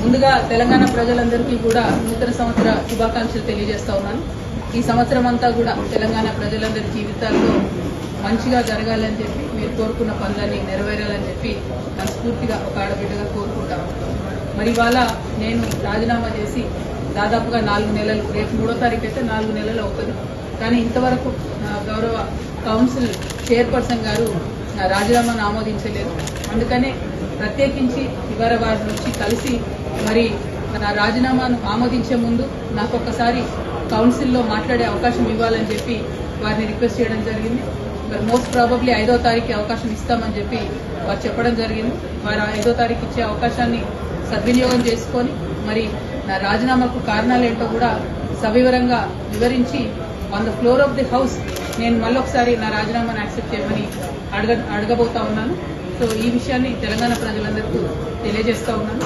ముందుగా తెలంగాణ ప్రజలందరికీ కూడా నూతన సంవత్సర శుభాకాంక్షలు తెలియజేస్తా ఉన్నాను. ఈ సంవత్సరం అంతా కూడా తెలంగాణ ప్రజలందరి జీవితాల్లో మంచిగా జరగాలని చెప్పి మీరు కోరుకున్న పనులన్నీ నెరవేరాలని చెప్పి మనస్ఫూర్తిగా ఒక ఆడబిడ్డగా కోరుకుంటాను. మరి ఇవాళ నేను రాజీనామా చేసి దాదాపుగా 4 నెలలు, రేపు 3వ తారీఖు అయితే 4 నెలలు అవుతుంది. కానీ ఇంతవరకు గౌరవ కౌన్సిల్ చైర్పర్సన్ గారు నా రాజీనామాను ఆమోదించలేదు. అందుకనే ప్రత్యేకించి ఇవాళ వారి నుంచి కలిసి మరి నా రాజీనామాను ఆమోదించే ముందు నాకు ఒక్కసారి కౌన్సిల్లో మాట్లాడే అవకాశం ఇవ్వాలని చెప్పి వారిని రిక్వెస్ట్ చేయడం జరిగింది. మరి మోస్ట్ ప్రాబబ్లీ 5వ తారీఖు అవకాశం ఇస్తామని చెప్పి వారు చెప్పడం జరిగింది. వారు 5వ తారీఖు ఇచ్చే అవకాశాన్ని సద్వినియోగం చేసుకొని మరి నా రాజీనామాకు కారణాలు ఏంటో కూడా సవివరంగా వివరించి on the floor of the house నేను మళ్ళొకసారి నా రాజీనామాను యాక్సెప్ట్ చేయమని అడగబోతా ఉన్నాను. సో ఈ విషయాన్ని తెలంగాణ ప్రజలందరికీ తెలియజేస్తా ఉన్నాను.